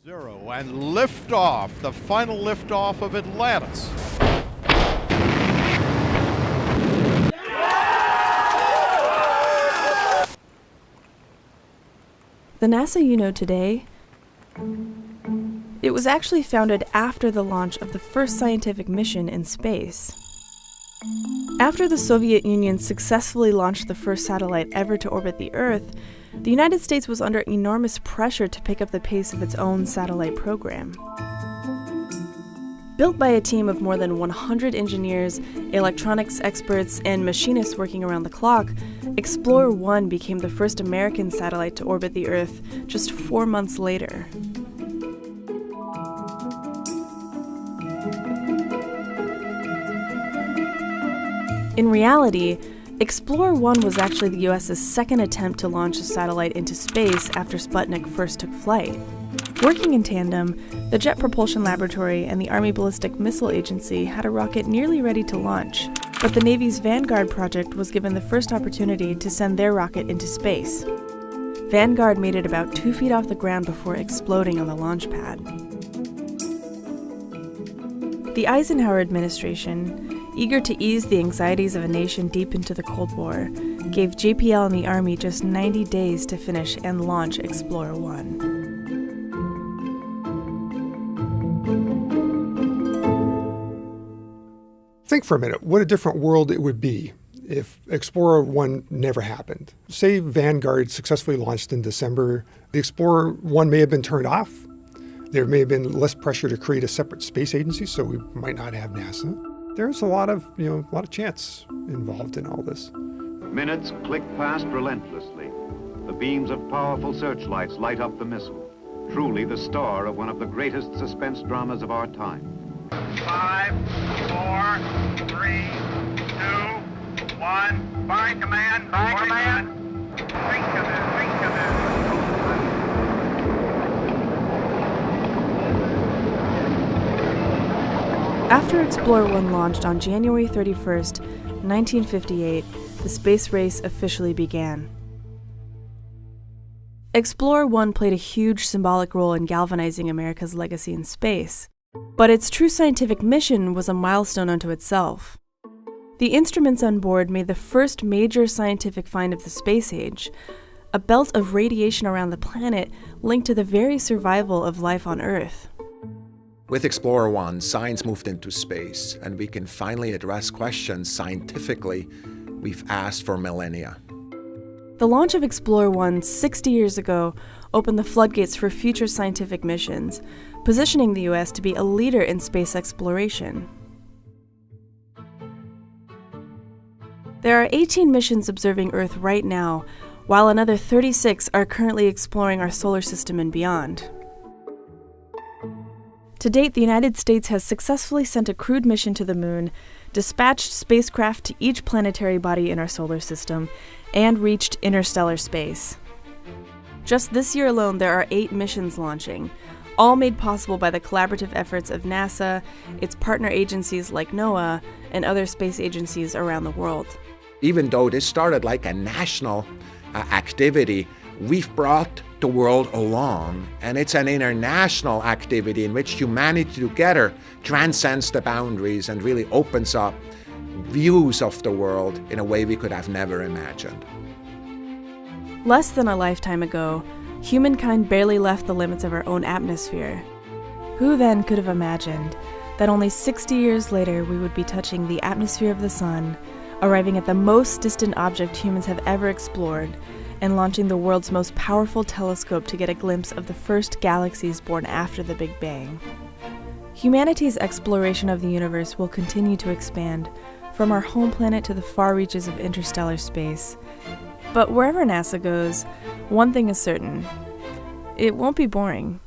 Zero and liftoff, the final liftoff of Atlantis. The NASA you know today, it was actually founded after the launch of the first scientific mission in space. After the Soviet Union successfully launched the first satellite ever to orbit the Earth, the United States was under enormous pressure to pick up the pace of its own satellite program. Built by a team of more than 100 engineers, electronics experts, and machinists working around the clock, Explorer 1 became the first American satellite to orbit the Earth just 4 months later. In reality, Explorer 1 was actually the US's second attempt to launch a satellite into space after Sputnik first took flight. Working in tandem, the Jet Propulsion Laboratory and the Army Ballistic Missile Agency had a rocket nearly ready to launch, but the Navy's Vanguard project was given the first opportunity to send their rocket into space. Vanguard made it about 2 feet off the ground before exploding on the launch pad. The Eisenhower administration, eager to ease the anxieties of a nation deep into the Cold War, gave JPL and the Army just 90 days to finish and launch Explorer 1. Think for a minute what a different world it would be if Explorer 1 never happened. Say Vanguard successfully launched in December. The Explorer 1 may have been turned off. There may have been less pressure to create a separate space agency, so we might not have NASA. There's a lot of chance involved in all this. Minutes click past relentlessly. The beams of powerful searchlights light up the missile. Truly the star of one of the greatest suspense dramas of our time. 5, 4, 3, 2, 1. Fire command. Fire command. Think of it. Think of it. After Explorer 1 launched on January 31st, 1958, the space race officially began. Explorer 1 played a huge symbolic role in galvanizing America's legacy in space, but its true scientific mission was a milestone unto itself. The instruments on board made the first major scientific find of the space age, a belt of radiation around the planet linked to the very survival of life on Earth. With Explorer 1, science moved into space, and we can finally address questions scientifically we've asked for millennia. The launch of Explorer 1 60 years ago opened the floodgates for future scientific missions, positioning the U.S. to be a leader in space exploration. There are 18 missions observing Earth right now, while another 36 are currently exploring our solar system and beyond. To date, the United States has successfully sent a crewed mission to the Moon, dispatched spacecraft to each planetary body in our solar system, and reached interstellar space. Just this year alone, there are 8 missions launching, all made possible by the collaborative efforts of NASA, its partner agencies like NOAA, and other space agencies around the world. Even though this started like a national activity, we've brought the world along, and it's an international activity in which humanity together transcends the boundaries and really opens up views of the world in a way we could have never imagined. Less than a lifetime ago, humankind barely left the limits of our own atmosphere. Who then could have imagined that only 60 years later we would be touching the atmosphere of the sun, arriving at the most distant object humans have ever explored, and launching the world's most powerful telescope to get a glimpse of the first galaxies born after the Big Bang. Humanity's exploration of the universe will continue to expand, from our home planet to the far reaches of interstellar space. But wherever NASA goes, one thing is certain: it won't be boring.